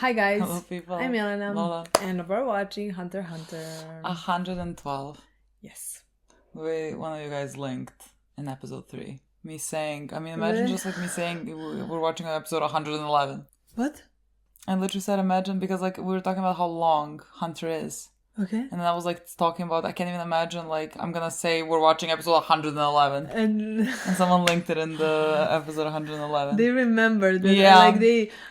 Hi guys. Hello people. I'm Milena. Lola. And we're watching Hunter x Hunter. 112. Yes. One of you guys linked in episode 3. Me saying, imagine just like me saying we're watching episode 111. What? I literally said imagine because like we were talking about how long Hunter is. Okay. And then I was like talking about, I can't even imagine, like I'm gonna say we're watching episode 111. And someone linked it in the episode 111. they remembered that. Yeah.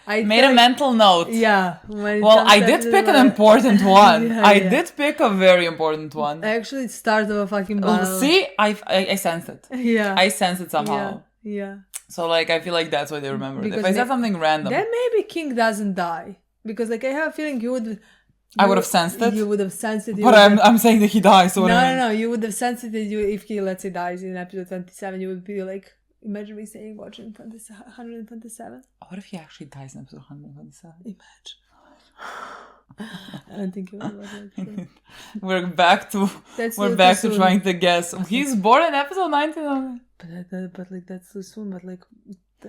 I made a mental note. Yeah. Well, I did pick an important one. Yeah, I did pick a very important one. Actually, it started of a fucking battle. See, I sensed it. Yeah. I sensed it somehow. Yeah. So like I feel like that's why they remember it. Because If I said something random, then maybe King doesn't die. Because like I have a feeling I would have sensed it. You would have sensed it. But I'm saying that he dies. So No. You would have sensed it if he, let's say, dies in episode 27. You would be like, imagine me saying watching 127. What if he actually dies in episode 127? Imagine. I don't think it would work like that. We're back to trying to guess. He's born in episode 19. But like that's too soon. But like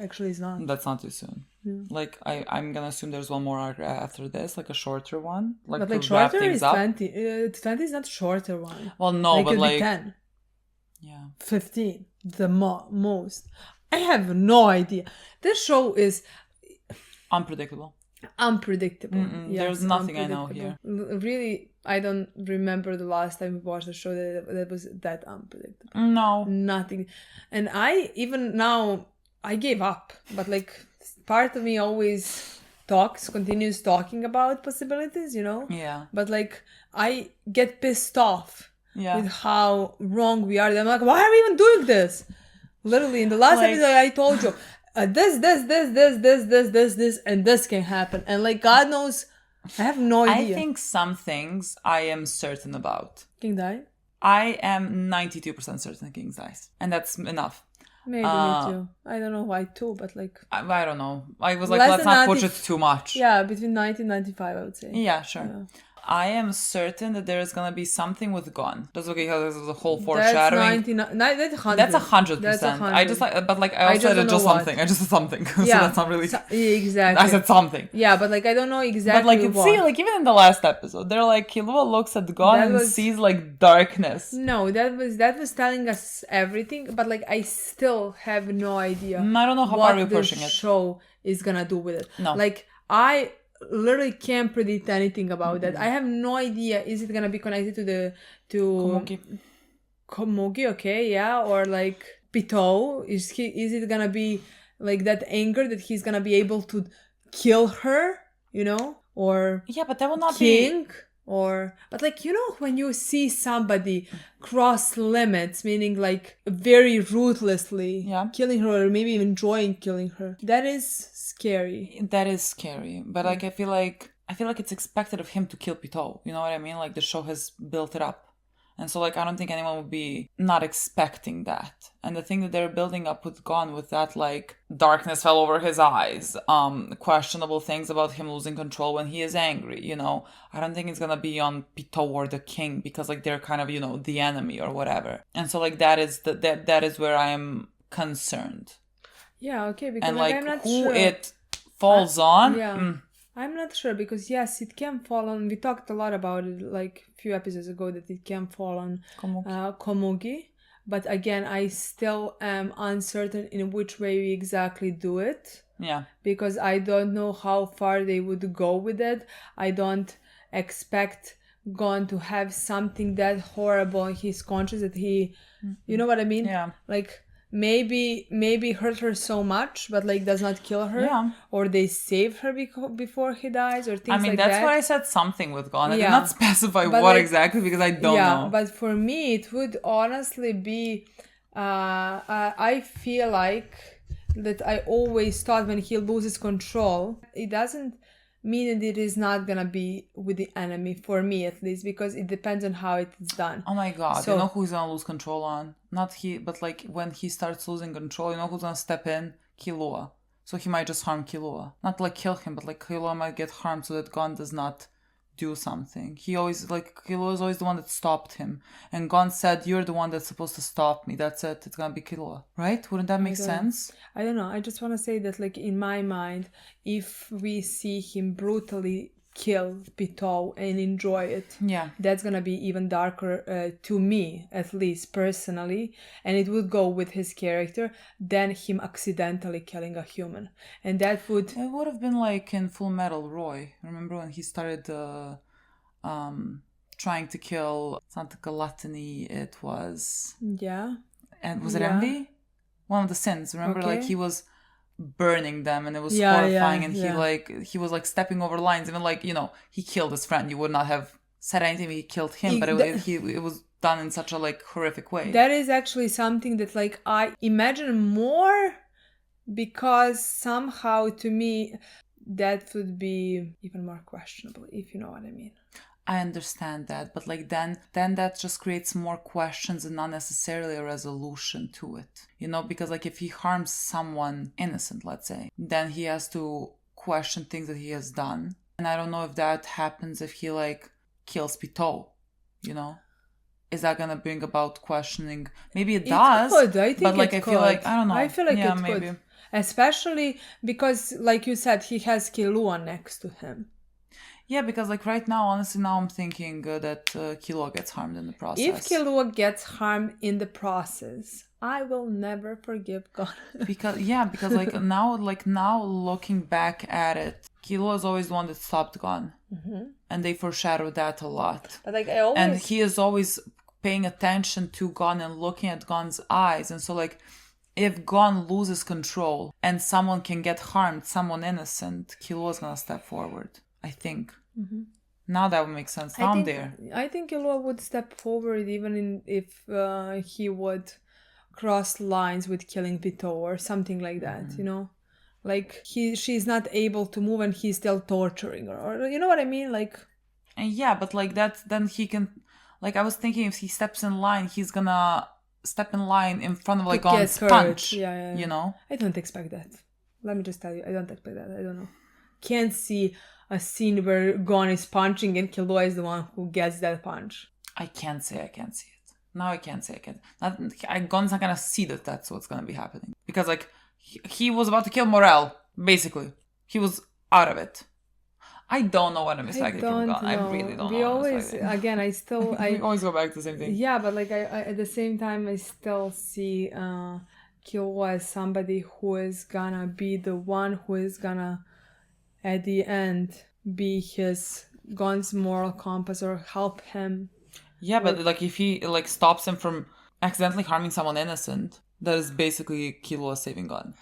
actually, it's not. That's not too soon. Yeah. Like I'm gonna assume there's one more arc after this, like a shorter one, like but to like wrap shorter things is up. 20. 20 is not shorter one. Well, no, like, but it'd be like 10. Yeah, 15. The most. I have no idea. This show is unpredictable. Yes, there's nothing I know here. Really, I don't remember the last time we watched a show that was that unpredictable. No. Nothing. And I, even now, I gave up. But like, part of me always continues talking about possibilities, you know? Yeah. But like, I get pissed off with how wrong we are. I'm like, why are we even doing this? Literally, in the last episode, I told you, this, and this can happen. And like, God knows, I have no idea. I think some things I am certain about. King die? I am 92% certain King dies. And that's enough. Maybe me too. I don't know why too, but like... I don't know. I was like, let's not push it too much. Yeah, between 90 and 95, I would say. Yeah, sure. Yeah. I am certain that there is going to be something with Gon. That's okay, because there's a whole foreshadowing. That's 100%. That's 100%. I just like, but like I also said just something. I just said something. So that's not really. Exactly. I said something. Yeah, but like I don't know exactly. But like, see, like even in the last episode, they're like Killua looks at Gon and sees like darkness. No, that was telling us everything, but like I still have no idea. I don't know how far we're pushing it. What the show is gonna do with it. No. Like I literally can't predict anything about that. I have no idea. Is it gonna be connected to Komugi? Okay, yeah, or like Pitou? Is it gonna be like that anger that he's gonna be able to kill her? You know, or yeah, but that will not King. But like, you know, when you see somebody cross limits, meaning like very ruthlessly killing her or maybe even enjoying killing her, that is scary. That is scary. But like, I feel like it's expected of him to kill Pitou. You know what I mean? Like the show has built it up. And so like, I don't think anyone would be not expecting that. And the thing that they're building up with Gon, with that like darkness fell over his eyes, questionable things about him losing control when he is angry, you know, I don't think it's gonna be on Pitou or the king because like they're kind of, you know, the enemy or whatever. And so like that is where I am concerned. Yeah, okay, because and like, like I'm not who sure. it falls on. Yeah. I'm not sure because yes, it can fall on. We talked a lot about it like a few episodes ago that it can fall on Komugi. But again, I still am uncertain in which way we exactly do it. Yeah. Because I don't know how far they would go with it. I don't expect Gon to have something that horrible in his conscience that he, you know what I mean? Yeah. Like maybe hurt her so much, but like does not kill her. Yeah. Or they save her before he dies or things like that. I mean, that's why I said something with Gon. I did not specify what like, exactly because I don't know. Yeah, but for me, it would honestly be, I feel like that I always thought when he loses control, it doesn't mean that it is not gonna be with the enemy, for me at least, because it depends on how it is done. Oh my god, so, you know who he's gonna lose control on? Not he, but like when he starts losing control, you know who's gonna step in? Killua. So he might just harm Killua. Not like kill him, but like Killua might get harmed so that Gon does not do something. He always, like, Killua was always the one that stopped him. And Gon said, you're the one that's supposed to stop me. That's it. It's gonna be Killua. Right? Wouldn't that make sense? I don't know. I just want to say that, like, in my mind, if we see him brutally kill Pitou and enjoy it, that's gonna be even darker to me, at least personally, and it would go with his character than him accidentally killing a human. And that would have been like in Full Metal Roy. Remember when he started trying to kill, it's not gluttony, it was and was it envy? One of the sins. Remember, like, he was burning them and it was horrifying, and he was like stepping over lines. Even, like, you know, he killed his friend, you would not have said anything, he killed him, but it was done in such a, like, horrific way. That is actually something that, like, I imagine more, because somehow to me that would be even more questionable, if you know what I mean. I understand that, but, like, then that just creates more questions and not necessarily a resolution to it. You know, because, like, if he harms someone innocent, let's say, then he has to question things that he has done. And I don't know if that happens if he, like, kills Pitou, you know? Is that gonna bring about questioning? Maybe it does. Could. I think but, like, it I feel like, I don't know. I feel like it maybe. Could. Especially because, like you said, he has Killua next to him. Yeah, because, like, right now, honestly, now I'm thinking that Killua gets harmed in the process. If Killua gets harmed in the process, I will never forgive God. because now looking back at it, Killua is always the one that stopped Gon. Mm-hmm. And they foreshadowed that a lot. But, like, and he is always paying attention to Gon and looking at Gon's eyes. And so, like, if Gon loses control and someone can get harmed, someone innocent, Killua's gonna step forward. I think. Mm-hmm. Now that would make sense. Now I'm there. I think Killua would step forward even if he would cross lines with killing Pitou or something like that, you know? Like, she's not able to move and he's still torturing her. Or, you know what I mean? Like... And yeah, but, like, that, then he can... Like, I was thinking if he steps in line, he's gonna step in line in front of, like, Gon's punch. Yeah. You know? I don't expect that. Let me just tell you, I don't expect that. I don't know. Can't see a scene where Gon is punching and Killua is the one who gets that punch. I can't say I can't see it. Now I can't say I can't. Gon's not gonna see that that's what's gonna be happening. Because, like, he was about to kill Morel, basically. He was out of it. I don't know what I'm expecting from Gon. I really don't know. We always, again, we always go back to the same thing. Yeah, but, like, I at the same time, I still see Killua as somebody who is gonna be the one who is gonna, at the end, be his Gon's moral compass or help him. Yeah, but, like, if he, like, stops him from accidentally harming someone innocent, that is basically Killua saving Gon.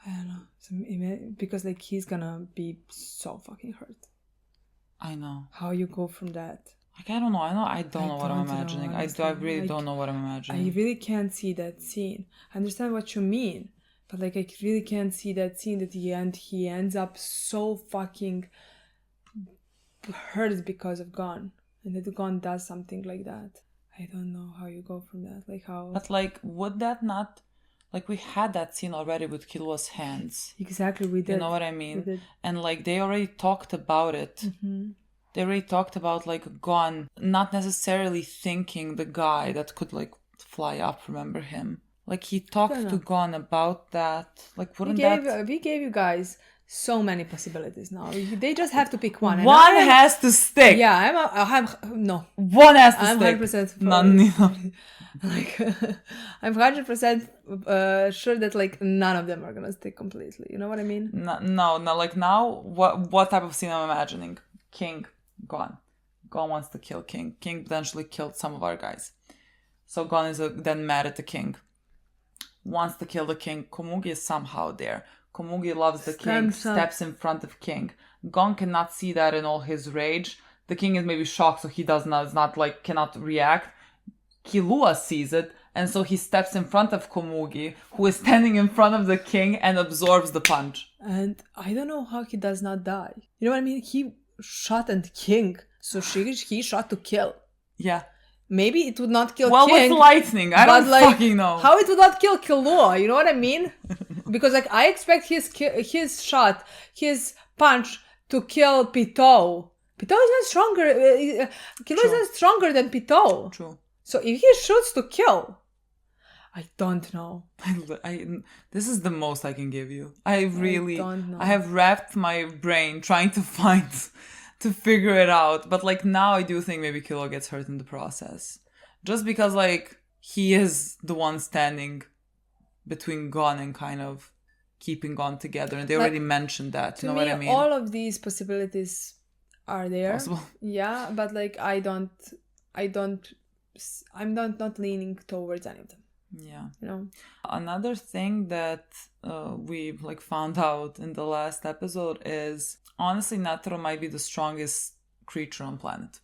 I don't know. Because, like, he's gonna be so fucking hurt. I know. How you go from that? Like, I don't know. I don't know what I'm imagining. I really don't know what I'm imagining. I really can't see that scene. I understand what you mean. But, like, I really can't see that scene that he ends up so fucking hurt because of Gon. And that Gon does something like that. I don't know how you go from that. Like, how... But, like, would that not... Like, we had that scene already with Killua's hands. Exactly, we did. You know what I mean? And, like, they already talked about it. Mm-hmm. They already talked about, like, Gon not necessarily thinking the guy that could, like, fly up, remember him? Like, he talked to Gon about that. Like, we gave you guys so many possibilities now. They just have to pick one. One has to stick. Yeah, no. One has to stick. I'm 100% None. Like, I'm 100% sure that, like, none of them are gonna stick completely. You know what I mean? No. Like, now, what type of scene I'm imagining? King, Gon. Gon wants to kill King. King potentially killed some of our guys. So Gon is then mad at the King. Wants to kill the King. Komugi is somehow there. Komugi loves the King, steps in front of King. Gon cannot see that in all his rage. The King is maybe shocked, so he cannot react. Killua sees it, and so he steps in front of Komugi, who is standing in front of the King, and absorbs the punch. And I don't know how he does not die. You know what I mean? He shot at King, so he shot to kill. Yeah. Maybe it would not kill King. Well, with lightning. I don't fucking know. How it would not kill Killua, you know what I mean? Because, like, I expect his punch to kill Pitou. Pitou is not stronger. Killua is not stronger than Pitou. True. So if he shoots to kill, I don't know. This is the most I can give you. I don't know. I have wrapped my brain trying to figure it out. But like now I do think maybe Killua gets hurt in the process. Just because like he is the one standing between Gon and kind of keeping Gon together. And they already mentioned that. You know what I mean? All of these possibilities are there. Possible. Yeah, but like I'm not leaning towards any of them. Yeah. You know? Another thing that we like found out in the last episode is honestly Netero might be the strongest creature on planet.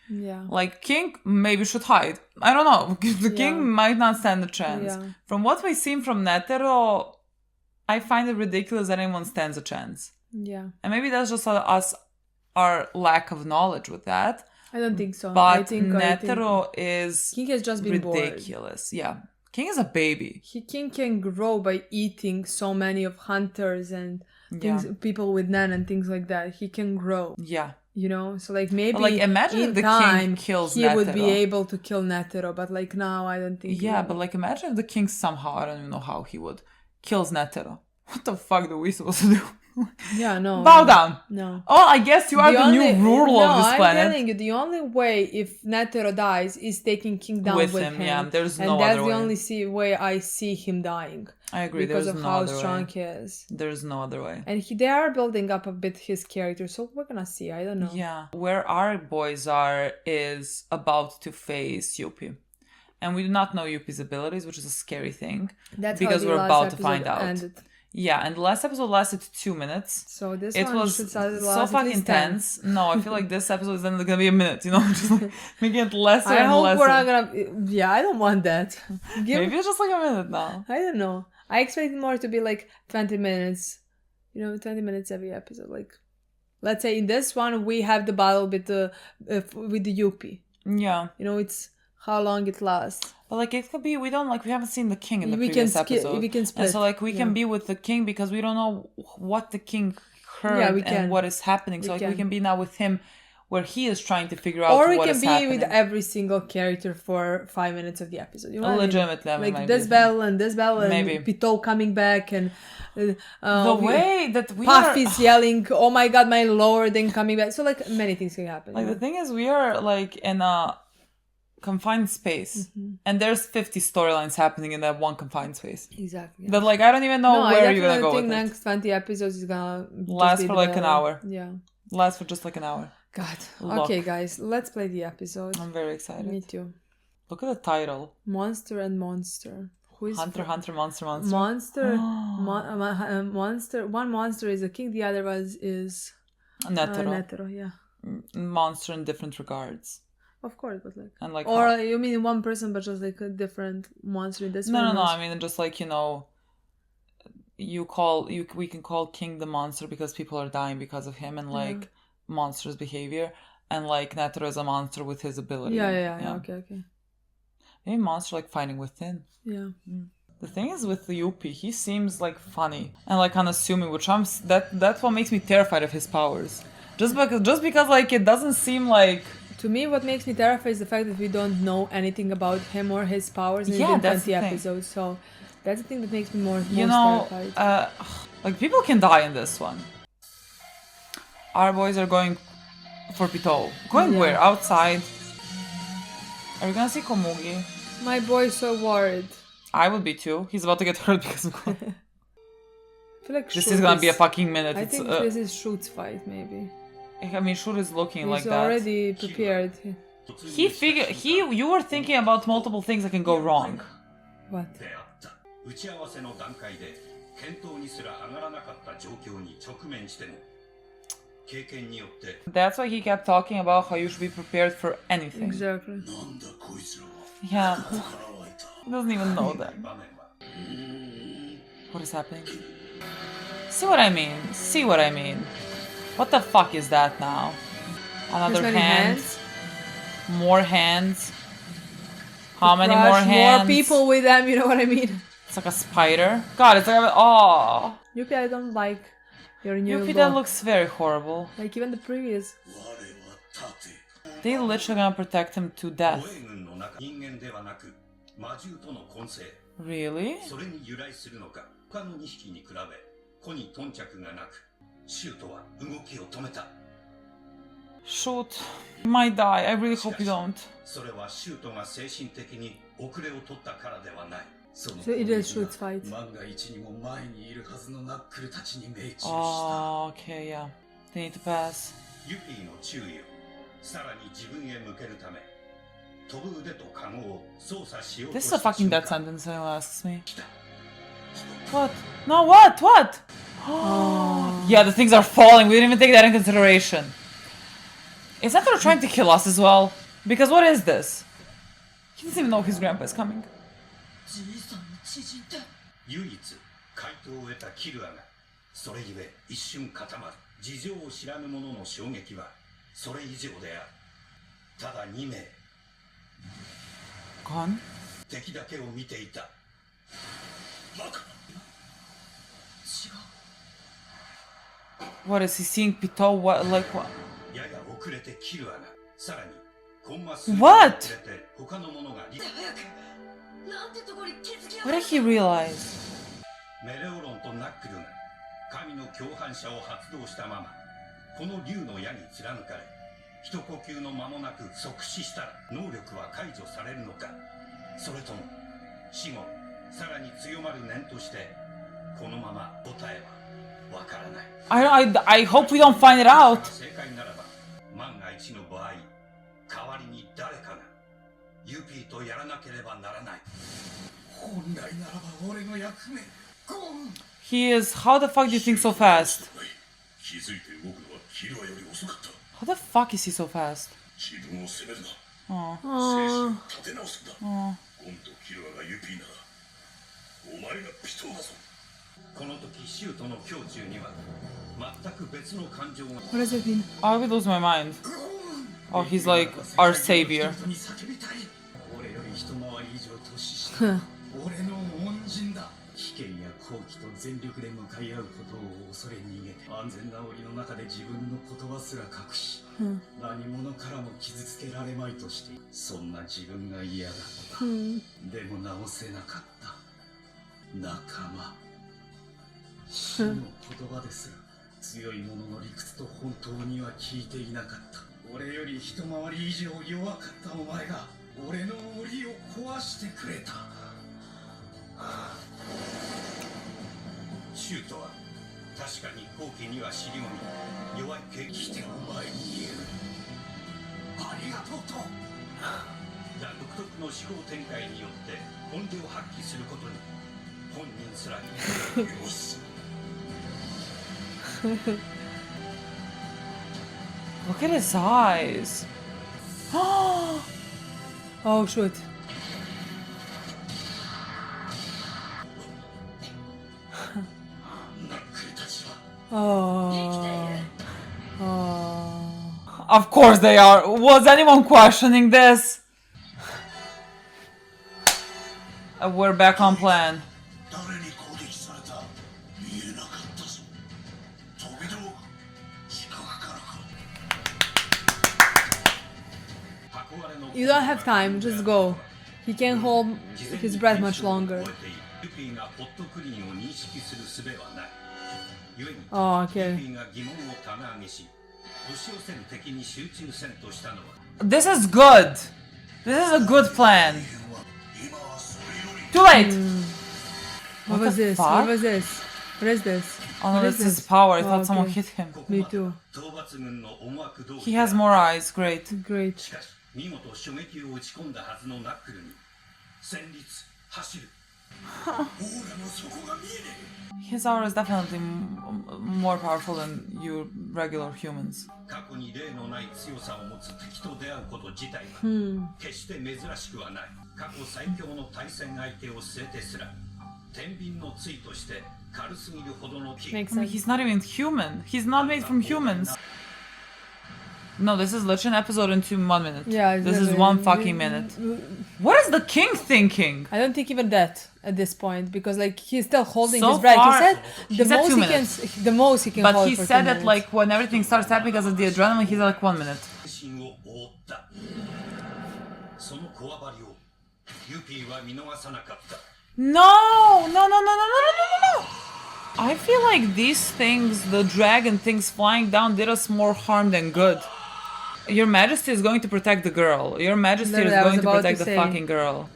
Yeah. Like King maybe should hide. I don't know. The King might not stand a chance. Yeah. From what we've seen from Netero, I find it ridiculous that anyone stands a chance. Yeah. And maybe that's just our lack of knowledge with that. I don't think so. But I think Netero is King has just been ridiculous. Bored. Yeah. King is a baby. King can grow by eating so many of hunters and things, people with Nen and things like that. He can grow. Yeah. You know, so like maybe like imagine in if the time King kills he Netero. would be able to kill Netero, but like now I don't think. Yeah, but like imagine if the King somehow, I don't even know how he would, kills Netero. What the fuck are we supposed to do? Yeah, no. Bow down. No. Oh, I guess you are the new ruler of this planet. I'm telling you, the only way if Netero dies is taking King down with him. Yeah, there's and no that's other the way. only way I see him dying. I agree. Because There's of no how other strong way. he is. There's no other way. And they are building up a bit his character, so we're gonna see. I don't know. Yeah. Where our boys are is about to face Youpi. And we do not know Youpi's abilities, which is a scary thing. That's because how the we're last about to find out. ended. Yeah, and the last episode lasted 2 minutes. So this it one was should so fucking tense. No, I feel like this episode is then gonna be a minute, you know, just like making it lesser I and hope lesser. we're not gonna. Yeah, I don't want that. Maybe it's just like a minute now. I don't know. I expect it more to be like 20 minutes. You know, 20 minutes every episode. Like, let's say in this one we have the battle with the Youpi. Yeah. You know, it's how long it lasts. But like it could be we haven't seen the King in the previous episode. We can split. And so like we can be with the King because we don't know what the King heard and what is happening. So we can be now with him where he is trying to figure out what is happening. Or we can be with every single character for 5 minutes of the episode. You know legitimately, I mean? Like this bell and maybe. Pitou coming back and the way that we Puffy's yelling, "Oh my god, my lord!" and coming back. So like many things can happen. Like the thing is, we are like in a confined space, and there's 50 storylines happening in that one confined space. Exactly. Yeah. But like I don't even know where you're gonna go with it. I think next 20 episodes is gonna last for like an hour. Yeah. Last for just like an hour. God. Okay, guys, let's play the episode. I'm very excited. Me too. Look at the title. Monster and Monster. Who is Hunter, Monster. Monster. Monster. One monster is a king. The other one is Netero. Yeah. Monster in different regards. Of course, but like. And like. Or you mean one person, but just like a different monster in this one? No. I mean, just like we can call King the monster because people are dying because of him and like monster's behavior, and like Netero is a monster with his ability. Yeah. Okay. Maybe monster like fighting within. Yeah. The thing is with the Youpi, he seems like funny and like unassuming, which that's what makes me terrified of his powers. Just because like it doesn't seem like. To me, what makes me terrified is the fact that we don't know anything about him or his powers in the 20 episodes. So that's the thing that makes me most terrified. Like people can die in this one. Our boys are going for Pitou. Going where? Outside. Are we gonna see Komugi? My boy's so worried. I would be too. He's about to get hurt because of Komugi. I feel like this is gonna be a fucking minute. I think this is Shoot's fight, maybe. I mean, Shoot is looking like that. He's already prepared. You were thinking about multiple things that can go wrong. What? That's why he kept talking about how you should be prepared for anything. Exactly. Yeah. He doesn't even know that. What is happening? See what I mean? What the fuck is that now? Another hand? More hands? How many more hands? More people with them, you know what I mean? It's like a spider. God, it's like Youpi, I don't like your new Youpi, look. that looks very horrible. Like even the previous. They literally gonna protect him to death. Really? Shoot. You might die. I really hope you don't. So it is Shoot's fight. Oh, okay, yeah. They need to pass. This is a fucking death sentence, if anyone asks me. What? No, what? What? Yeah, the things are falling. We didn't even take that in consideration. Is that they're trying to kill us as well? Because what is this? He doesn't even know his grandpa is coming. Gone? What is he seeing? Pitou? What? Like what? What? What did he realize? I hope we don't find it out. He is. How the fuck do you think so fast? How the fuck is he so fast? Oh. Oh. What does it mean? I would lose my mind. Oh, he's like our savior. Huh. Look at his eyes. Oh, shoot. Oh. Oh. Of course they are. Was anyone questioning this? We're back on plan. You don't have time, just go. He can't hold his breath much longer. Oh, okay. This is good. This is a good plan. Too late. What was this? fuck? What was this? What is this? Oh no, What is this is this? power. I Oh, thought someone okay. hit him. Me too. He has more eyes. Great. Great. His aura is definitely more powerful than you regular humans. Makes I mean, sense. he's not even human. He's not made from humans. No, this is literally an episode in 1 minute. Yeah, This is 1 fucking minute. What is the king thinking? I don't think even that at this point, because like he's still holding So his breath. far, He he said said the 2 most he can. The most he can But hold he for 2 said that minutes. like when everything starts happening because of the adrenaline, he's like 1 minute. 身を覆った。そのこわばりをユピーは見逃さなかった。 No! No, no, no, no, no, no, no, no! I feel like these things, the dragon things flying down, did us more harm than good. Your Majesty is going to protect the girl. Your Majesty is going to protect the fucking girl.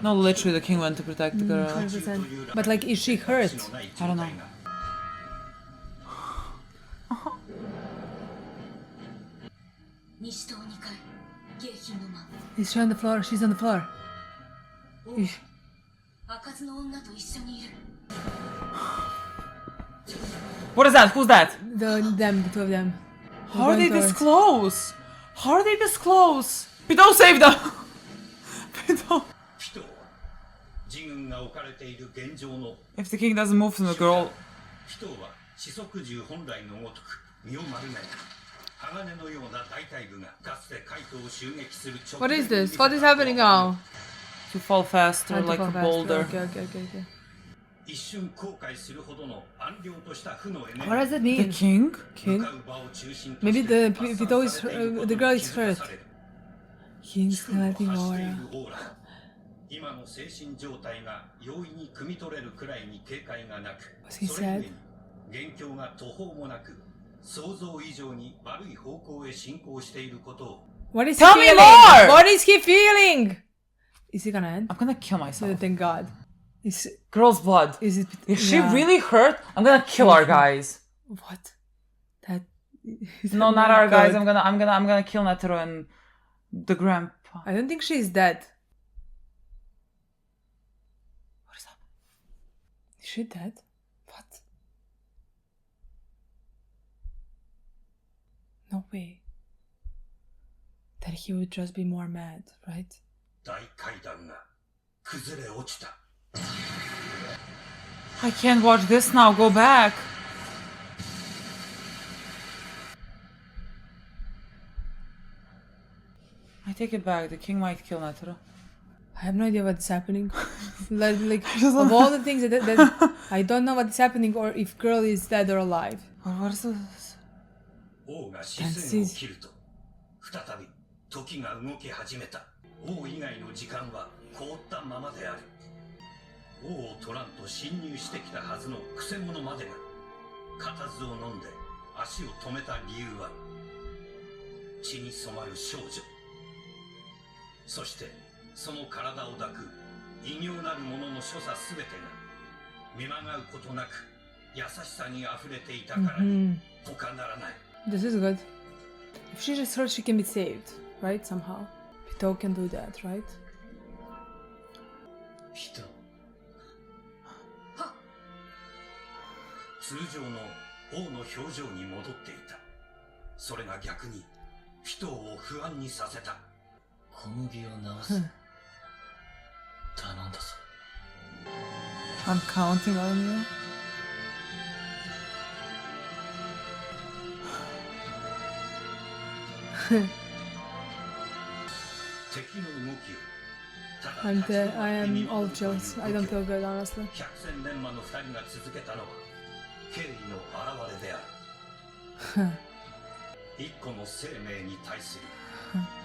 No, literally, the king went to protect the girl. 100%. But like, is she hurt? I don't know. Is she on the floor? She's on the floor. What is that? Who's that? The two of them. How are they this close? How are they this close? Pitou saved them! Pitou. If the king doesn't move from the girl... What is this? What is happening now? To fall faster, like a boulder. Okay. What does it mean? The king? King? Maybe the Pitou is the girl is hurt. King's letting aura. What's he said? What is Tell he me feeling? more! What is he feeling? Is he gonna end? I'm gonna kill myself. Thank God. Girl's blood. Is it? If she really hurt, I'm gonna kill our guys. What? That? No, not our guys. I'm gonna kill Netero and the grandpa. I don't think she's dead. What is happening? Is she dead? What? No way. That he would just be more mad, right? I can't watch this now. Go back. I take it back. The king might kill Netero. I have no idea what's happening. like of all the things that I don't know what's happening or if girl is dead or alive. What is this? This is good. If she just hurt, she can be saved, right? Somehow. Pitou can do that, right? Pitou. 通常の王の表情に戻っていた。それが逆にピトーを不安にさせた。小麦を直す。頼んだぞ。I'm counting on you. I am all chills. I don't feel good, honestly. 百戦錬磨の二人が続けたのは敬意の表れである。一個の生命に対する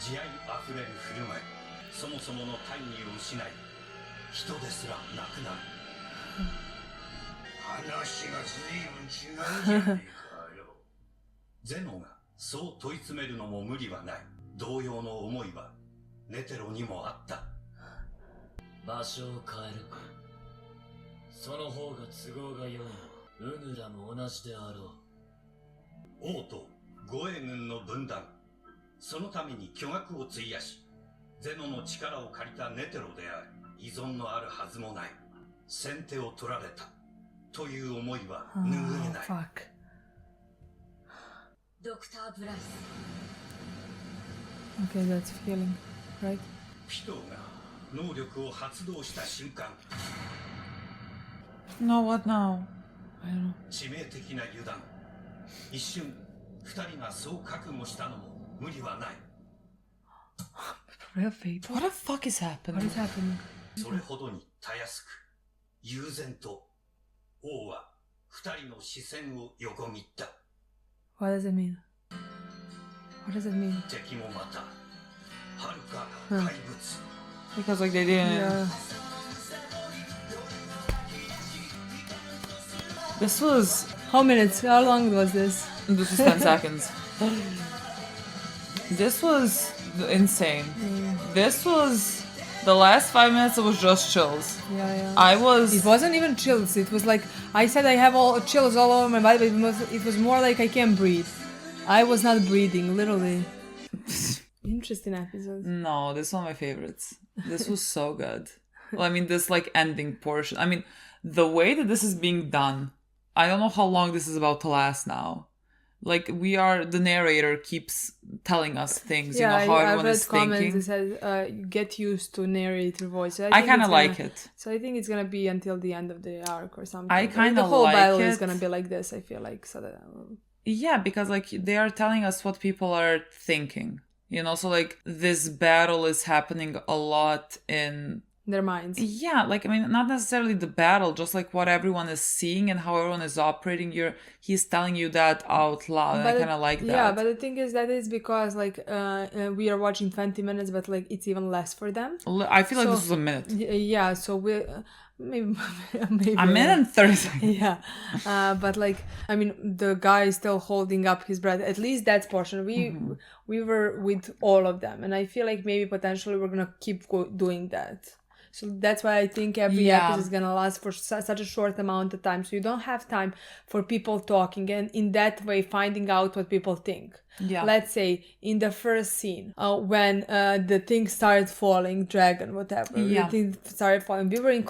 慈愛あふれる振る舞い、そもそもの大義を失い、人ですらなくなる。話が随分違うじゃねえかよ。ゼノがそう問い詰めるのも無理はない。同様の思いはネテロにもあった。場所を変えるか。その方が都合が良い。ウヌラも同じであろう。王と護衛軍の分断、そのために巨額を費やし、ゼノの力を借りたネテロである。依存のあるはずもない。先手を取られたという思いは拭えない。ドクター・ブライス。Okay, that's feeling, right? ピトーが能力を発動した瞬間。No, what now? I don't know. 致命的な油断。一瞬、二人がそう覚悟したのも無理はない。Real fate. What the fuck is happening? What is happening? それほどにたやすく、悠然と、王は二人の視線を横切った。What does it mean? What does that mean? 敵もまた遥か怪物 Because like they didn't. Yeah. This was How minutes? How long was this? 10 seconds. This was insane. This was the last 5 minutes. It was just chills. Yeah. It It wasn't even chills. It was like I said I have all chills all over my body, but it was more like I can't breathe. I was not breathing, literally. Interesting episode. No, this is one of my favorites. This was so good. Well, I mean, this like ending portion. I mean, the way that this is being done. I don't know how long this is about to last now. Like the narrator keeps telling us things, Yeah, how everyone I've read is comments thinking. that said, get used to narrator voice. I kind of like it. So I think it's gonna be until the end of the arc or something. I kind the of whole like battle it. is gonna be like this. I feel like so that. Yeah, because like they are telling us what people are thinking. So like this battle is happening a lot in Their minds. Yeah, like I mean, not necessarily the battle, just like what everyone is seeing and how everyone is operating. He's telling you that out loud, and I kind of like that. Yeah, but the thing is that is because like we are watching 20 minutes, but like it's even less for them. I feel like this was a minute. Yeah, so we maybe a minute and 30 seconds. Yeah, but like I mean, the guy is still holding up his breath. At least that portion. We were with all of them, and I feel like maybe potentially we're gonna keep doing that. So that's why I think every episode is gonna last for such a short amount of time. So you don't have time for people talking, and in that way finding out what people think. Yeah. Let's say in the first scene, when the thing started falling, dragon, whatever. Yeah. The thing started falling. We were in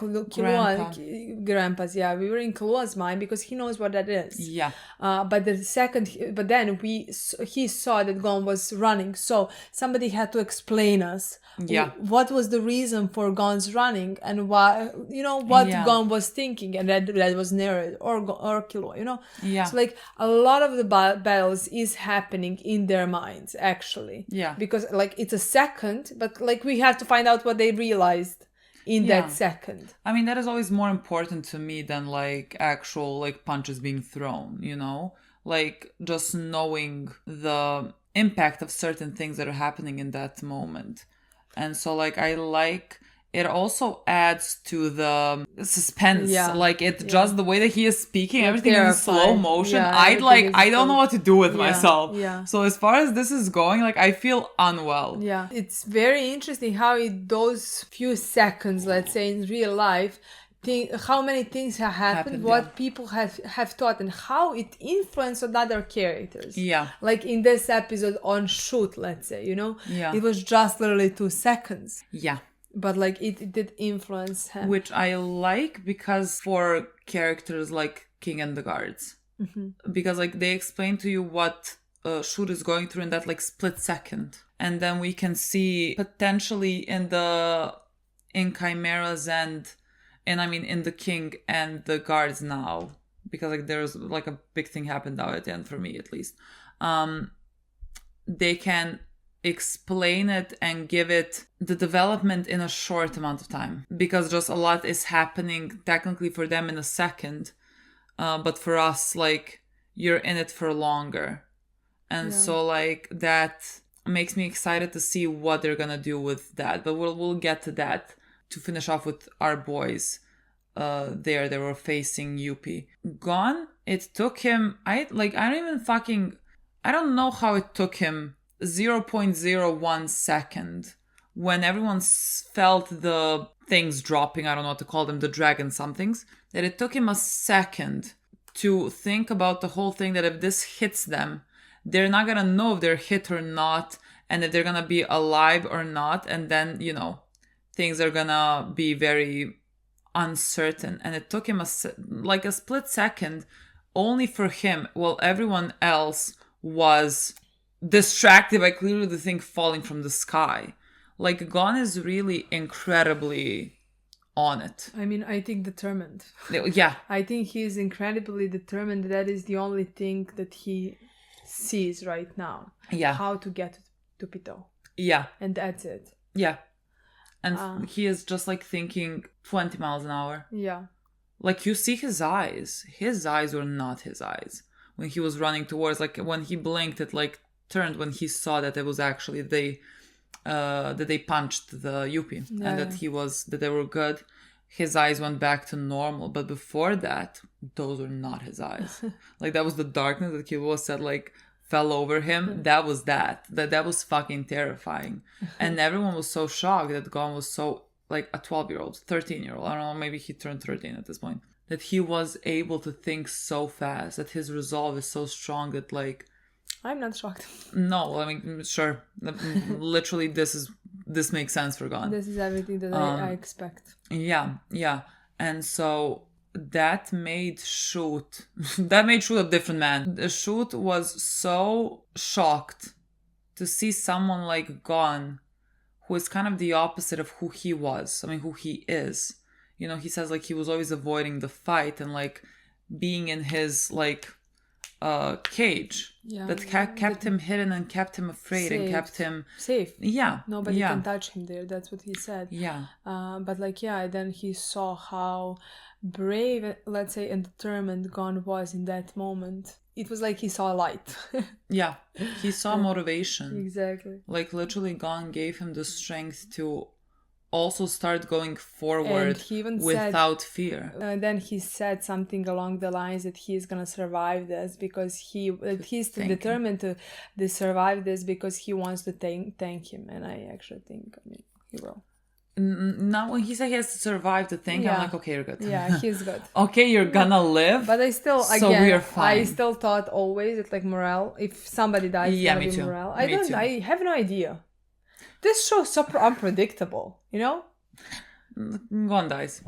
Grandpa's. Yeah, we were in Killua's mind because he knows what that is. Yeah. But then he saw that Gon was running, so somebody had to explain us. Yeah. What was the reason for Gon's running and why? What Gon was thinking, and that was narrated or Killua. Yeah. So like a lot of the battles is happening in their minds actually. Yeah. Because like it's a second, but like we have to find out what they realized in that second. I mean, that is always more important to me than like actual like punches being thrown, like just knowing the impact of certain things that are happening in that moment. And so like I like it also adds to the suspense. Yeah. Like just the way that he is speaking, everything is in terrified. slow motion. Yeah, I don't know what to do with myself. Yeah. So as far as this is going, like I feel unwell. Yeah. It's very interesting how those few seconds, let's say in real life, how many things have happened, what people have thought, and how it influenced on other characters. Yeah. Like in this episode on Shoot, let's say, Yeah. It was just literally 2 seconds. Yeah. But like it did influence him. Which I like because for characters like King and the Guards. Mm-hmm. Because like they explain to you what Shoot is going through in that like split second. And then we can see potentially in Chimera's and in the King and the Guards now. Because like there's like a big thing happened now at the end for me at least. They can explain it and give it the development in a short amount of time, because just a lot is happening technically for them in a second, but for us like you're in it for longer, and so like that makes me excited to see what they're gonna do with that. But we'll get to that. To finish off with our boys, they were facing Youpi. Gon, it took him I don't know how it took him 0.01 second when everyone felt the things dropping. I don't know what to call them, the dragon somethings, that it took him a second to think about the whole thing, that if this hits them, they're not gonna know if they're hit or not, and if they're gonna be alive or not, and then things are gonna be very uncertain. And it took him a split second only for him, while everyone else was distracted by clearly the thing falling from the sky. Like Gon is really incredibly on it. I mean, I think determined. Yeah. I think he's incredibly determined. That is the only thing that he sees right now. Yeah. How to get to Pitou. Yeah. And that's it. Yeah. And he is just like thinking 20 miles an hour. Yeah. Like you see his eyes. His eyes were not his eyes when he was running towards, like when he blinked, it like turned when he saw that it was actually that they punched the Youpi and that they were good. His eyes went back to normal, but before that, those were not his eyes. Like, that was the darkness that Killua said, like, fell over him. That was that was fucking terrifying. And everyone was so shocked that Gon was so, like, a 12-year-old, 13-year-old, I don't know, maybe he turned 13 at this point, that he was able to think so fast, that his resolve is so strong that, like, I'm not shocked. no, I mean, sure, literally this makes sense for Gon. This is everything that I expect. Yeah. And so that made Shoot a different man. Shoot was so shocked to see someone like Gon, who is kind of the opposite of who he was. I mean, who he is. You know, he says, like, he was always avoiding the fight and, like, being in his, like, cage that kept him hidden and kept him afraid and kept him safe. Yeah. Nobody can touch him there. That's what he said. Yeah. But, like, then he saw how brave, let's say, and determined Gon was in that moment. It was like he saw light. Yeah. He saw motivation. Exactly. Like, literally, Gon gave him the strength to also start going forward without fear. Then he said something along the lines that he is gonna survive this because he's determined to survive this because he wants to thank him, and I actually think, I mean, he will. Now when he said he has to survive to think, I'm like, okay, you're good. Yeah, he's good. Okay, you're gonna live. But I still, so we're fine. I still thought always it's like morale. If somebody dies, it's gonna be morale. I have no idea. This show's super unpredictable, you know? Gon dies.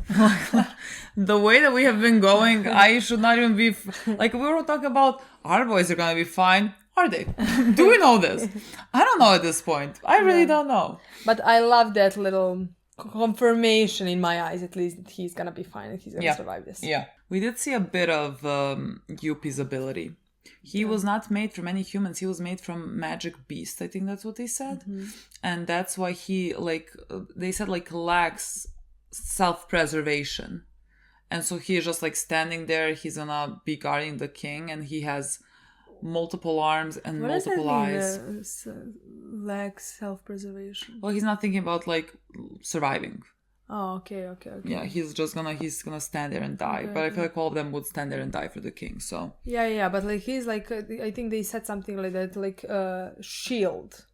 The way that we have been going, I should not even be... Like, we were talking about, our boys are gonna be fine. Are they? Do we know this? I don't know at this point. I really don't know. But I love that little confirmation in my eyes, at least, that he's gonna be fine and he's gonna survive this. Yeah. We did see a bit of Youpi's ability. He was not made from any humans. He was made from magic beast. I think that's what they said. Mm-hmm. And that's why he, like, they said, like, lacks self-preservation. And so he is just, like, standing there. He's gonna be guarding the king, and he has multiple arms and multiple eyes. What does that mean, lacks self-preservation? Well, he's not thinking about, like, surviving. Oh, okay. Yeah, he's gonna stand there and die. Okay, but I feel like all of them would stand there and die for the king, so... Yeah, but, like, he's, like, I think they said something like that, like, shield.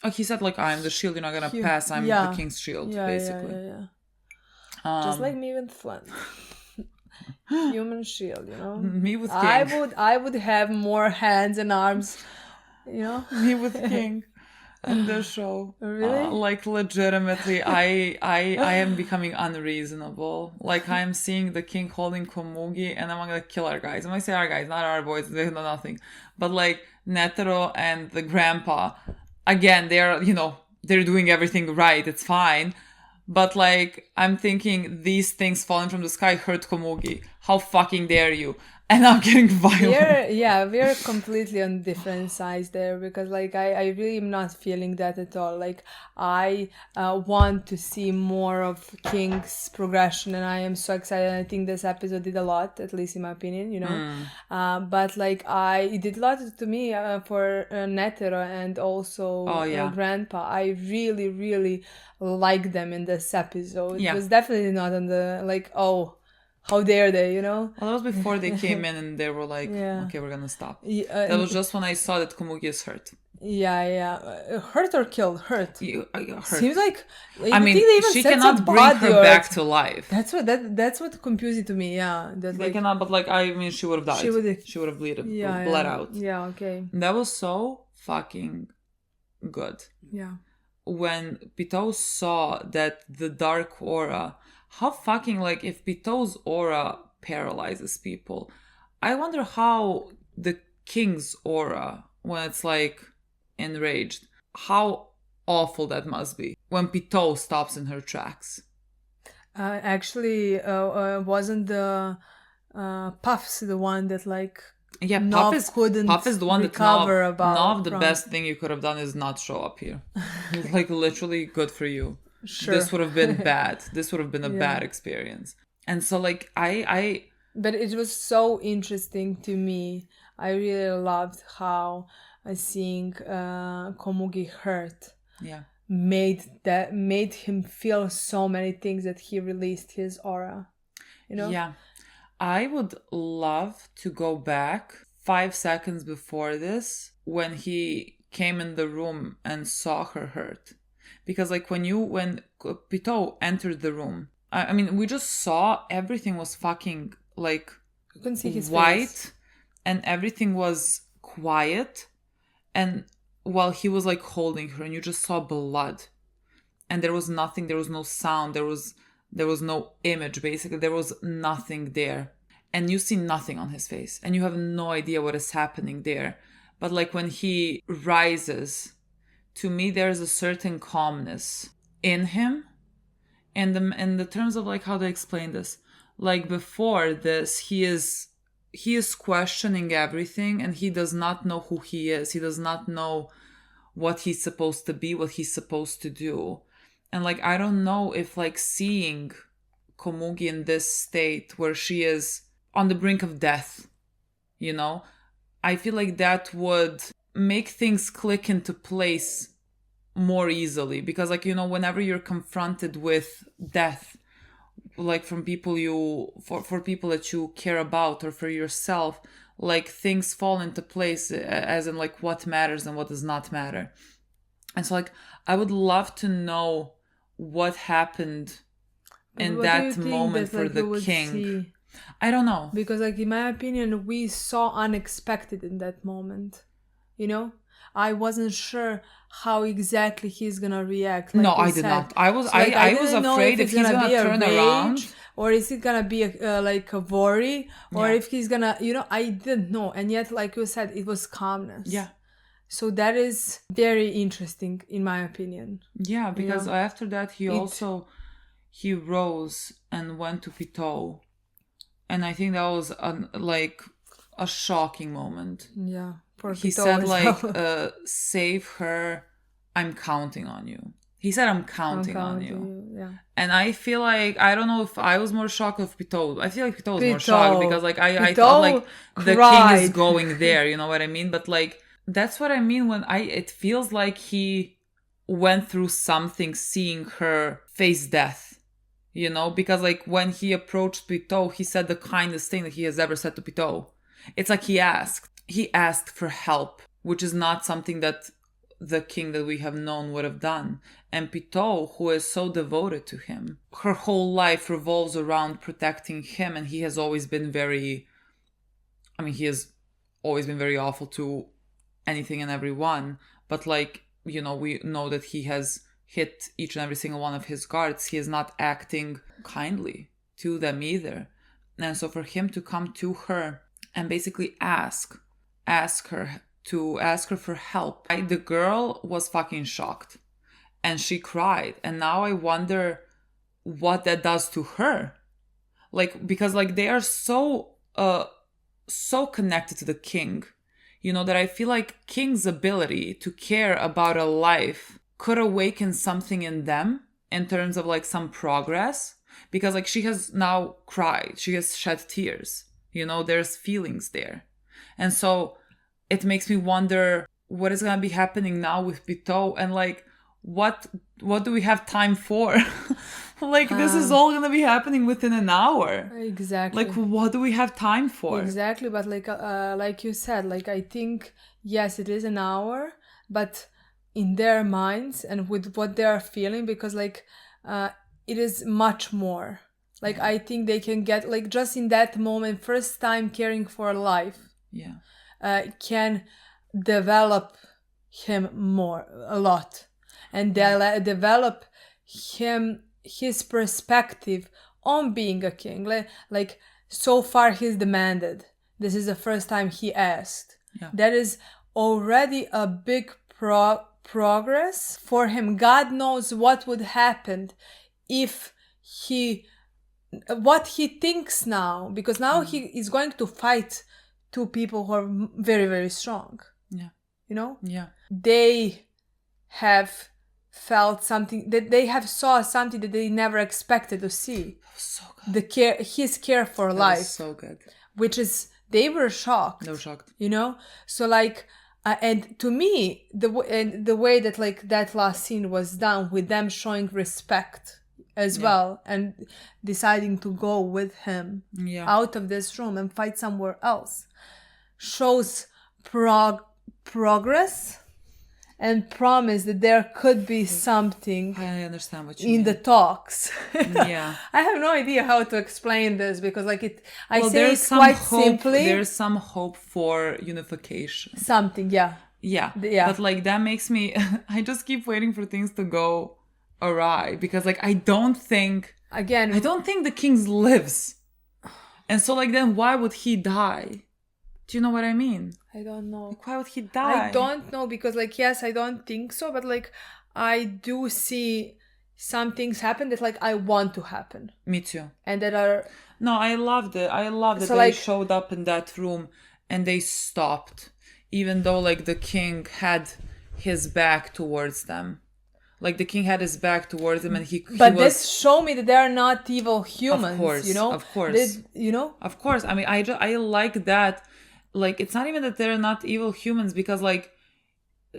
Oh, he said, like, I'm the shield, you're not gonna pass, I'm the king's shield, basically. Yeah. Just like me with Flint. Human shield, you know? Me with king. I would have more hands and arms, you know? Me with king. In the show. Really? Like, legitimately, I am becoming unreasonable. Like, I'm seeing the king holding Komugi, and I'm gonna kill our guys. When I say our guys, not our boys, they know nothing. But, like, Netero and the grandpa, again, they're doing everything right, it's fine. But, like, I'm thinking these things falling from the sky hurt Komugi. How fucking dare you? And I'm getting violent. We're completely on different sides there, because, like, I really am not feeling that at all. Like, I want to see more of King's progression, and I am so excited. I think this episode did a lot, at least in my opinion, you know. But, like, it did a lot to me for Netero and also Grandpa. I really, really like them in this episode. It was definitely not on the, like, how dare they, you know? Well, that was before they came in and they were like, okay, we're gonna stop. That was just when I saw that Komugi is hurt. Yeah. Hurt or killed? Hurt. Hurt. Seems like... I mean, she cannot bring her back to life. That's what confusing to me, yeah. That, they cannot, but, like, I mean, she would have died. She would have bled out. Yeah, okay. That was so fucking good. Yeah. When Pitou saw that the dark aura... How fucking, like, if Pitou's aura paralyzes people, I wonder how the king's aura, when it's, like, enraged, how awful that must be when Pitou stops in her tracks. Actually, wasn't the Puffs the one that, like, Puff is the one that Nov, the from... best thing you could have done is not show up here. Like, literally, good for you. Sure. This would have been bad. This would have been a bad experience. And so, like, But it was so interesting to me. I really loved how seeing Komugi hurt Yeah. made him feel so many things that he released his aura. Yeah. I would love to go back 5 seconds before this when he came in the room and saw her hurt. Because like when Pitou entered the room, I mean, we just saw everything was fucking like You couldn't see his white face. and everything was quiet. And while he was like holding her and you just saw blood and there was nothing, there was no sound, there was no image, basically. There was nothing there. And you see nothing on his face. And you have no idea what is happening there. But like when he rises, to me, there's a certain calmness in him. And in the terms of like how they explain this. Like before this, he is questioning everything and he does not know who he is. He does not know what he's supposed to be, what he's supposed to do. And like, I don't know if like seeing Komugi in this state where she is on the brink of death, you know, I feel like that would make things click into place more easily. Because like, you know, whenever you're confronted with death, like from people for people that you care about or for yourself, like things fall into place as in like what matters and what does not matter. And so like, I would love to know what happened in that moment for the king. See? I don't know. Because like in my opinion, we saw unexpected in that moment. You know? I wasn't sure how exactly he's gonna react. Like no, I did not. I was afraid if he's gonna turn around, or is it gonna be like a worry, or if he's gonna, you know, I didn't know. And yet, like you said, it was calmness. Yeah. So that is very interesting, in my opinion. Yeah, because after that, he rose and went to Pitou, and I think that was like a shocking moment. Yeah. He said like, save her, I'm counting on you. He said, I'm counting on you. Yeah. And I feel like, I don't know if I was more shocked of Pitou. I feel like Pitou was more shocked because like I thought like the king is going there, you know what I mean? But like, that's what I mean when it feels like he went through something seeing her face death, you know? Because like when he approached Pitou, he said the kindest thing that he has ever said to Pitou. It's like he asked for help, which is not something that the king that we have known would have done. And Pitou, who is so devoted to him, her whole life revolves around protecting him, and he has always been very awful to anything and everyone. But like, you know, we know that he has hit each and every single one of his guards. He is not acting kindly to them either. And so for him to come to her and basically ask her for help. The girl was fucking shocked and she cried. And now I wonder what that does to her. Like, because like they are so connected to the king, you know, that I feel like King's ability to care about a life could awaken something in them in terms of like some progress. Because like she has now cried, she has shed tears. You know, there's feelings there. And so it makes me wonder what is going to be happening now with Pitou and like, what do we have time for? Like, this is all going to be happening within an hour. Exactly. Like, what do we have time for? Exactly. But like you said, like, I think, yes, it is an hour, but in their minds and with what they are feeling, because like, it is much more. Like, I think they can get, like, just in that moment, first time caring for life. Yeah. Can develop him a lot. And develop his perspective on being a king. Like, so far he's demanded. This is the first time he asked. Yeah. That is already a big progress for him. God knows what would happen if what he thinks now, because now he is going to fight two people who are very, very strong. Yeah. You know? Yeah. They have felt something, that they have saw something that they never expected to see. So good. His care for life. So good. Which is, they were shocked. They were shocked. You know? So like, And to me, the way that like that last scene was done with them showing respect as well and deciding to go with him out of this room and fight somewhere else shows progress and promise that there could be something I understand what you in mean. the talks. Yeah. I have no idea how to explain this because like I say there's it some quite hope, simply. There's some hope for unification. Something, yeah. Yeah. Yeah. But like that makes me I just keep waiting for things to go awry because like I don't think the king lives. And so like then why would he die? Do you know what I mean? I don't know. Like, why would he die? I don't know because like yes, I don't think so, but like I do see some things happen that like I want to happen. Me too. And that are No, I loved it. I loved that so, they like, showed up in that room and they stopped. Even though like the king had his back towards them. Like the king had his back towards them and he But was... this show me that they are not evil humans, of course, you know? Of course. You know? Of course. I mean, I like that. Like, it's not even that they're not evil humans because, like,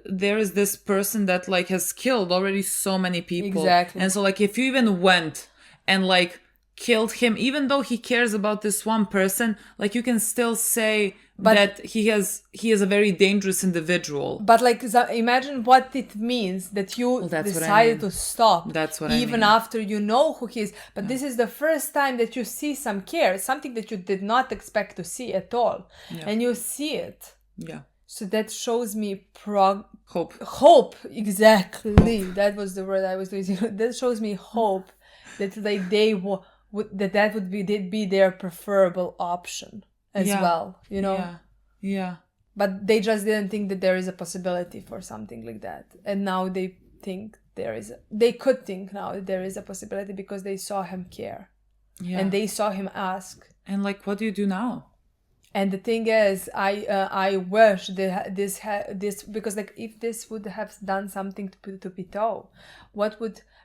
there is this person that, like, has killed already so many people. Exactly. And so, like, if you even went and, like, killed him, even though he cares about this one person, like, you can still say that he is a very dangerous individual. But, like, imagine what it means that you decided to stop. That's what even after you know who he is. But this is the first time that you see some care, something that you did not expect to see at all. Yeah. And you see it. Yeah. So that shows me hope. Hope, exactly. Hope. That was the word I was using. That shows me hope that like that would be their preferable option as well, you know? Yeah. But they just didn't think that there is a possibility for something like that. And now they think they could think now that there is a possibility because they saw him care. Yeah. And they saw him ask. And like, what do you do now? And the thing is, I wish that this because like if this would have done something to Pitou,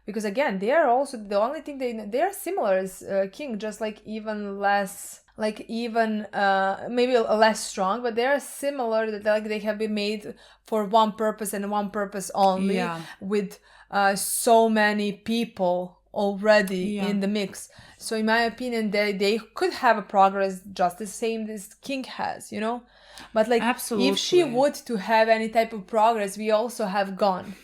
because again they are also the only thing they are similar as King, just like even less, like even maybe less strong, but they are similar, that like they have been made for one purpose and one purpose only, with so many people already in the mix. So in my opinion, they could have a progress just the same as King has, you know? But like, absolutely, if she would to have any type of progress, we also have Gon.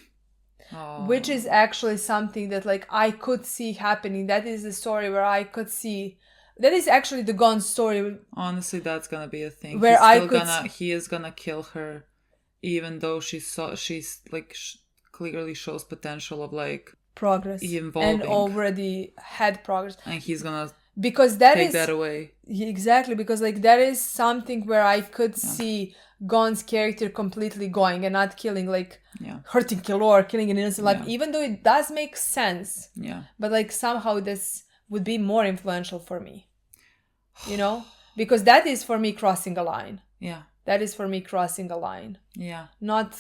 Oh. Which is actually something that like I could see happening. That is the story where I could see. That is actually the Gon story. Honestly, that's gonna be a thing. Where he is gonna kill her, even though she's like clearly shows potential of like progress evolving. And already had progress, and he's gonna take that away. Exactly, because like that is something where I could see Gon's character completely going and not killing, like hurting Killua or killing an innocent life, even though it does make sense. Yeah. But like somehow this would be more influential for me, you know, because that is for me crossing a line. Yeah. That is for me crossing a line. Yeah. Not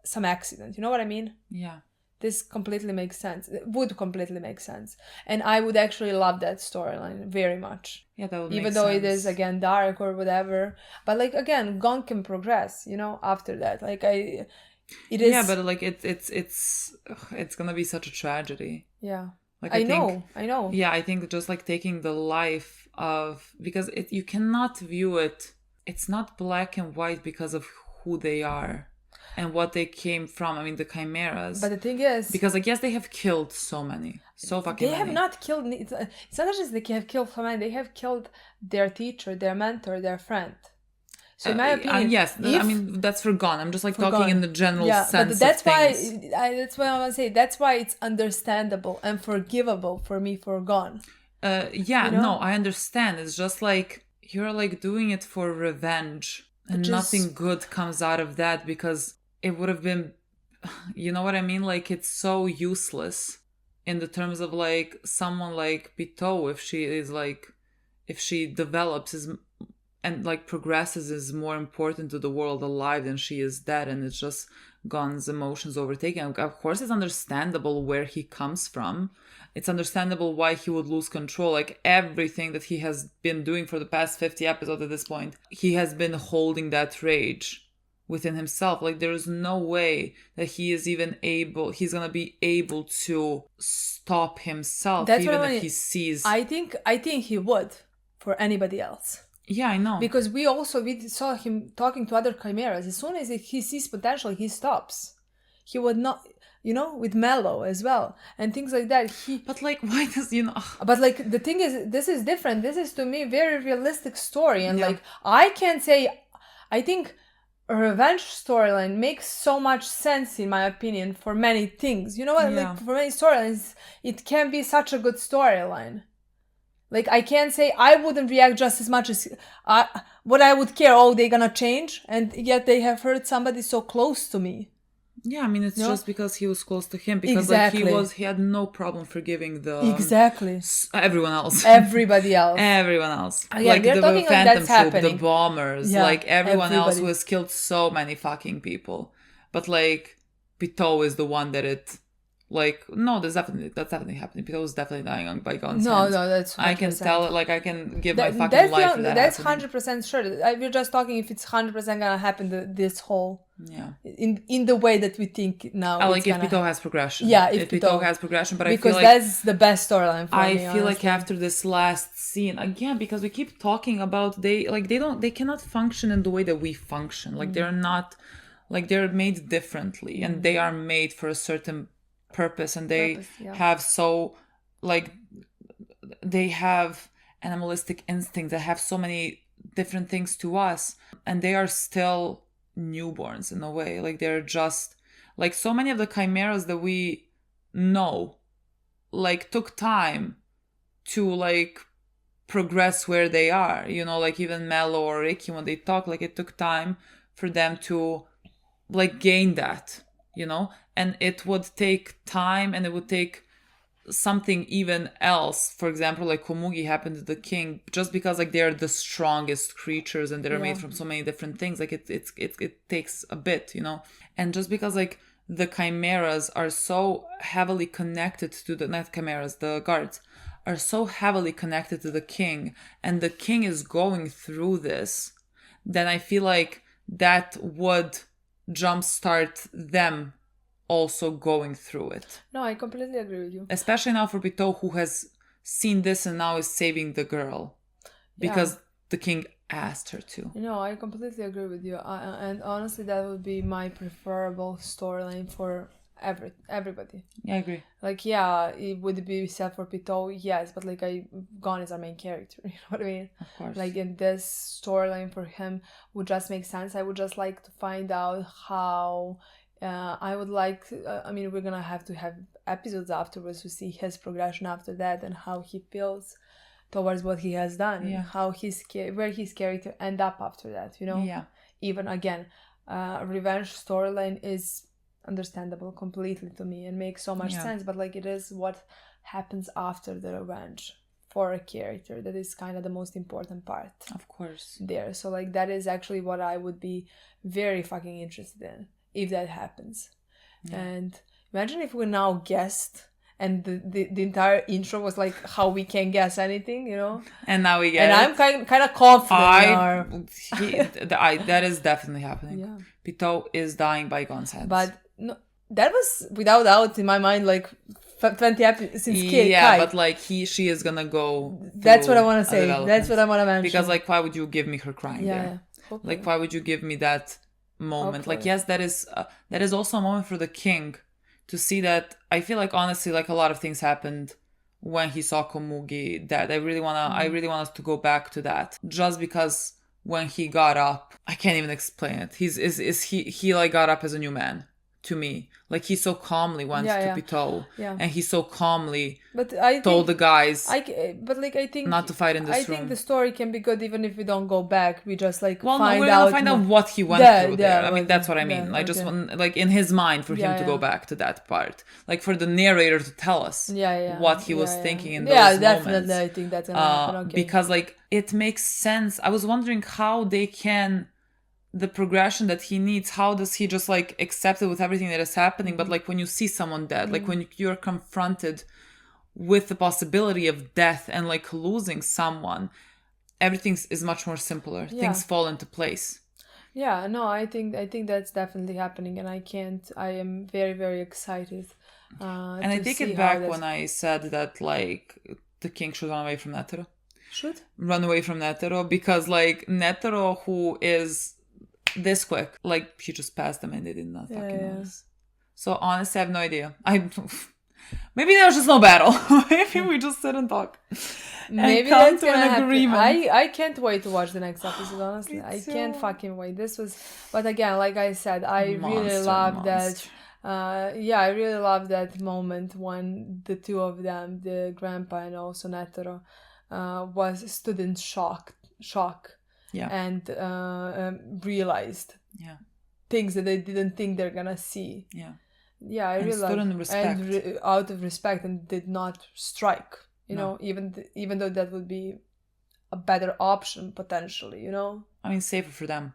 some accident. You know what I mean? Yeah. This completely makes sense. It would completely make sense. And I would actually love that storyline very much. Yeah, that would make sense. Even though it is, again, dark or whatever. But, like, again, Gon can progress, you know, after that. Like, it is... Yeah, but, like, it's gonna be such a tragedy. Yeah. Like, I know. Yeah, I think just, like, taking the life of... Because you cannot view it... It's not black and white because of who they are. And what they came from. I mean, the chimeras. But the thing is... Because, like, yes, they have killed so many. So fucking many. They have not killed... It's not just they have killed so many. They have killed their teacher, their mentor, their friend. So in my opinion... yes. I mean, that's for Gon. I'm just, like, talking in the general sense but that's of things. That's what I want to say. That's why it's understandable and forgivable for me for Gon. You know? No, I understand. It's just, like, you're, like, doing it for revenge. And nothing good comes out of that because... It would have been, you know what I mean? Like, it's so useless in the terms of, like, someone like Pitou, if she develops and, like, progresses, is more important to the world alive than she is dead, and it's just Gon's emotions overtaking. Of course, it's understandable where he comes from. It's understandable why he would lose control. Like, everything that he has been doing for the past 50 episodes at this point, he has been holding that rage within himself. Like there is no way that he's gonna be able to stop himself. That's even what I if mean. he sees. I think he would for anybody else. Yeah, I know. Because we saw him talking to other chimeras. As soon as he sees potential, he stops. He would not, with Mello as well and things like that. But like, why does But like the thing is, this is different. This is to me very realistic story, and Yeah. like I can say, I think a revenge storyline makes so much sense in my opinion for many things. You know what? Yeah. Like for many storylines, it can be such a good storyline. Like I can't say I wouldn't react just as much as what I would care. Oh, they're gonna change, and yet they have hurt somebody so close to me. Yeah, I mean, it's No? just because he was close to him. Because Exactly. like he had no problem forgiving Exactly. everyone else. Everybody else. Everyone else. Again, like we're the talking like Phantom that's Troop, happening. the bombers, Yeah, like everyone else everybody. who has killed so many fucking people. But like Pitou is the one that no, that's definitely happening. Pitou is definitely dying on by Gon's hands. No, that's 100%. I can tell it, like I can give my fucking life for that. That's happening. 100% sure. We're just talking if it's 100% gonna happen. This whole Yeah. in the way that we think now. I like if Pitou has progression. Yeah, if Pitou has progression, but because I feel like that's the best storyline for me. I feel like honestly. after this last scene again, because we keep talking about they cannot function in the way that we function. Like they're not, like they're made differently, and they are made for a certain purpose, and they have they have animalistic instincts that have so many different things to us, and they are still newborns in a way. Like they're just like so many of the chimeras that we know like took time to like progress where they are, like even Mello or Ricky, when they talk, like it took time for them to like gain that, and it would take time, and it would take something even else. For example, like Komugi happened to the king, just because like they're the strongest creatures and they're made from so many different things. Like it takes a bit, and just because like the chimeras are so heavily connected to not chimeras, the guards are so heavily connected to the king, and the king is going through this, then I feel like that would jumpstart them also going through it. No, I completely agree with you. Especially now for Pitou, who has seen this and now is saving the girl because the king asked her to. No, I completely agree with you. And honestly, that would be my preferable storyline for everybody. Yeah, I agree. Like, it would be sad for Pitou, yes, but like Gon is our main character, you know what I mean? Of course. Like in this storyline for him would just make sense. I would just like to find out how I would like we're gonna have to have episodes afterwards to see his progression after that and how he feels towards what he has done, and how where his character end up after that, Yeah. Even again, revenge storyline is understandable completely to me and makes so much sense, but like it is what happens after the revenge for a character that is kind of the most important part, of course, there. So like that is actually what I would be very fucking interested in if that happens. And imagine if we now guessed and the entire intro was like how we can guess anything, and now we get and I'm kind of confident that is definitely happening. Pitou is dying by Gon's hands, but no, that was without doubt in my mind like 20 episodes since Kai. But like she is gonna go. That's what I want to say. That's what I want to mention. Because like, why would you give me her crying there? Like, why would you give me that moment? Hopefully. Like, yes, that is also a moment for the king to see that. I feel like honestly, like a lot of things happened when he saw Komugi dead. I really want us to go back to that, just because when he got up, I can't even explain it. He like got up as a new man to me. Like he so calmly went to Pitou, and he so calmly told the guys. I think not to fight in this room. I think the story can be good even if we don't go back. We just like we're gonna find out what he went through there. I mean, that's what I mean. I just want like in his mind for him to go back to that part, like for the narrator to tell us what he was thinking in those moments. Definitely. I think that's gonna happen. Okay. Because like it makes sense. I was wondering how they can. The progression that he needs, how does he just like accept it with everything that is happening? But like when you see someone dead, like when you're confronted with the possibility of death and like losing someone, everything is much more simpler. Things fall into place. Yeah, no, I think that's definitely happening, and I am very, very excited. And I take it back when I said that like the king should run away from Netero. Should run away from Netero, because like Netero, who is this quick, like he just passed them and they did not fucking notice. So honestly, I have no idea. Maybe there's just no battle. Maybe we just sit and talk. Maybe come that's to gonna an happen. agreement. I can't wait to watch the next episode, honestly. I too. can't fucking wait. But again, like I said, I really love that. I really love that moment when the two of them, the grandpa and also Netero, stood in shock. Yeah. And realized things that they didn't think they're gonna see. I really stood in respect. And out of respect, and did not strike. You know, even though that would be a better option potentially. You know, I mean, safer for them.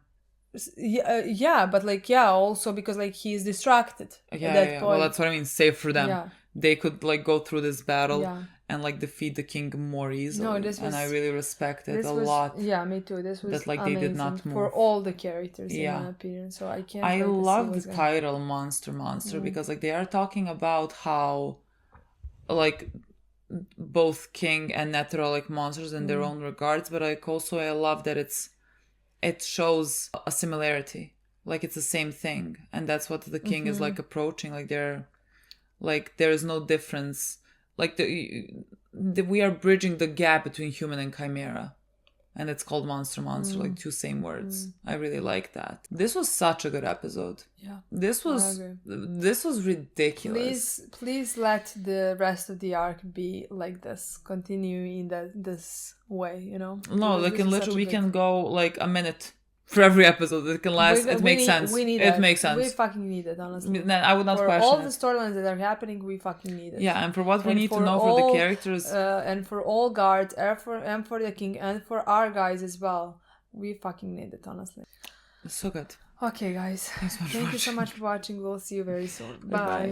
But like also because like he's distracted at that point. Well, that's what I mean. Safe for them. They could like go through this battle and like defeat the king more easily. And I really respect it a lot. Yeah, me too. This was that like amazing. They did not move for all the characters in my opinion. So I can't. I love the title Monster because like they are talking about how like both King and Netero are like monsters in their own regards, but like also I love that it shows a similarity, like it's the same thing, and that's what the King is like approaching. Like there is no difference. Like we are bridging the gap between human and chimera, and it's called monster, like two same words. I really like that. This was such a good episode. This was ridiculous. Please let the rest of the arc be like this, continue in this way, you know. No, like we can go like a minute for every episode. It can last. It makes sense. It makes sense. We fucking need it, honestly. I would not question it. For all the storylines that are happening, we fucking need it. Yeah, and for what we need to know for the characters. And for all guards, and for the king, and for our guys as well. We fucking need it, honestly. It's so good. Okay, guys. Thank you so much for watching. We'll see you very soon. Bye.